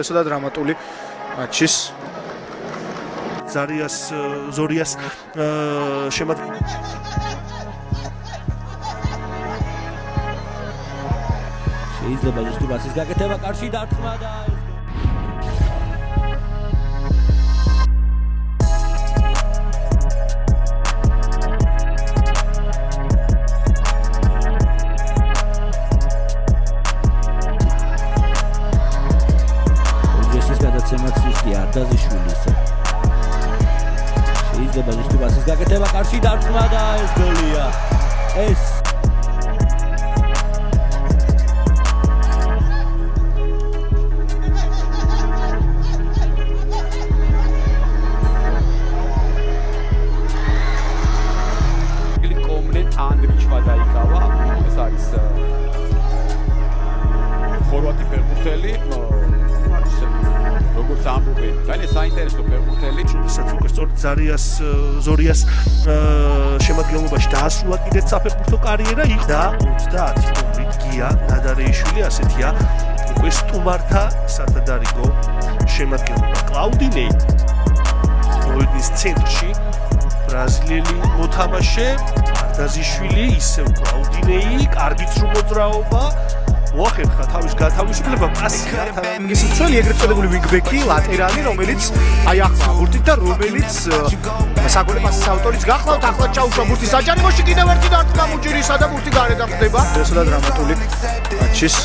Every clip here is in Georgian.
ესა დრამატული მატჩის ზორიას შეიძლება ზუსტად ის გაკეთება კარში დარტყმა და არტაზიშვილის შეიძლება ზუსტად ის გაკეთება კარში დარტყმა და ეს გოლია ეს კომპლეტ ანდრიჩმა დაიკავა ეს არის ხორვატი ფეხბურთელი როგორც ამბობენ, ძალიან საინტერესო ფეხბურთელი, თუმცა უკვე სწორედ ზორიას შემადგენლობაში დაასრულა კიდეც საფეხბურთო კარიერა და 30 თვით გია ნადარეიშვილი ასეთია უკვე სტუმართა სათადარიგო შემადგენლობა. კლაუდინეი მოედნის ცენტრში ბრაზილიელი მოთამაშე არტაზიშვილი ისევ კლაუდინეი, კარგი მოძრაობა მოახერხა თავის გათავისუფლება პასია ის ძველი ეგრეთ წოდებული ვინგბექი ლატერალი რომელიც აი ახლა ბურთით და რომელიც საგოლე პასის ავტორიც გახლავთ ახლა ჩაუშვა ბურთი საჯარიმოში კიდევ ერთი დარტყმა მუჯირისა და ბურთი გარედან ხდება ესა დრამატული მატჩის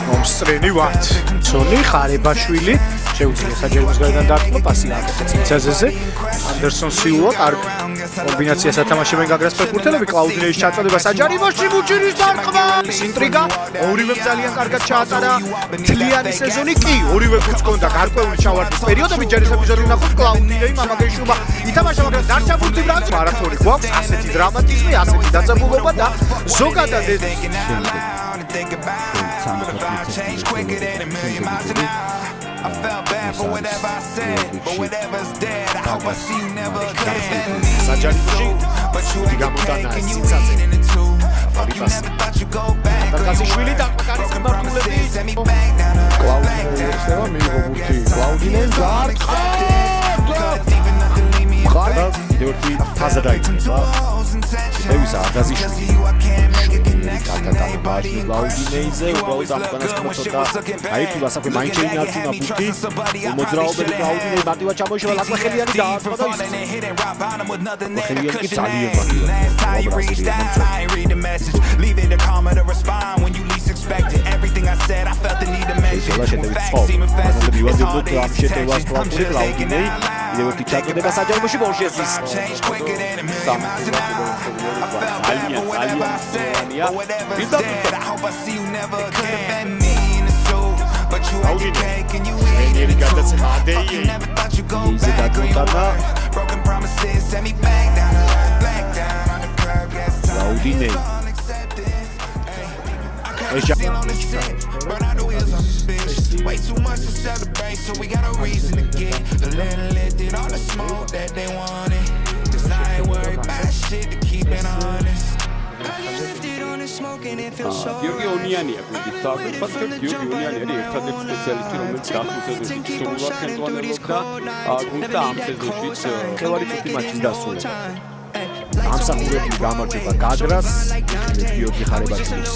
მომსწრენი ვართ ცოლი ხარებაშვილი შეუძლია საჯარიმოს გარედან დარტყმა პასი აკეთე ცინცაზეზე ანდერსონ სილვა კარგ კომბინაციას ათამაშებენ გაგრას ფეხბურთელები კლაუდინეის ჩაწოდება საჯარიმოში მუჯირის დარტყმა ის ინტრიგა ორივე ძალიან კარგად ჩაატარა თლიანი სეზონი კი ორივე გუნდს ჰქონდა გარკვეული ჩავარდნის პერიოდები ჯერ ეს ეპიზოდი ვნახოთ კლაუდინეი მამაგეშუბა ითამაშა მაგრამ დარჩა ბურთი ბრალს მარათონი გვაქვს ასეთი დრამატიზმი ასეთი დაძაბულობა და ზოგადად ეს I felt bad for whatever I said, but whatever's dead, I hope I see you never again. But you ain't the pain, can you eat in it too? Fuck you, never thought you'd go back. Broken promises, send me back down to earth, back down to earth. კლაუდინეის დარტყმა Deep enough to leave me ერთი ფაზა დაიწყება ევის არტაზიშვილი კლაუდინეიზე უბრალოდ ამხანას მოწოდა აიწულა საფე მაინც ინარჩუნა ბურთი მოძრაობები კლაუდინეი მარტივად ჩამოიშვა ლაკლახელიანი დაარტყმა და ის ლაკლახელიანი კი ძალიან კლაუდინეი კიდევ ერთი ჩაწოდება საჯარიმოში ბორჟესის Way too much to celebrate, so we got a reason to get a little lifted all the smoke that they wanted. Cause I ain't worried about shit to keep it honest. გიორგი ონიანია გუნდის საკუთარ გიორგი ონიანი არის ერთადერთი სპეციალისტი რომელიც გასულ სეზონში სრულად ხელმძღვანელობდა გუნდს და ამ სეზონშიც ხელარი წუთი მატჩის დასრულება ამსახურებელი გამარჯვება გაგრას გიორგი ხარებაშვილის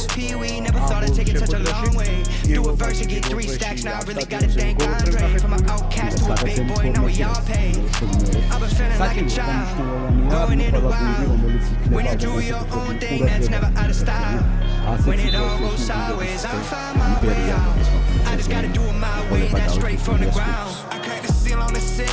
When you do your own thing, that's never out of style. When it all goes sideways, I find my way out. I just gotta do it my way, that's straight from the ground. I cracked the seal on the set.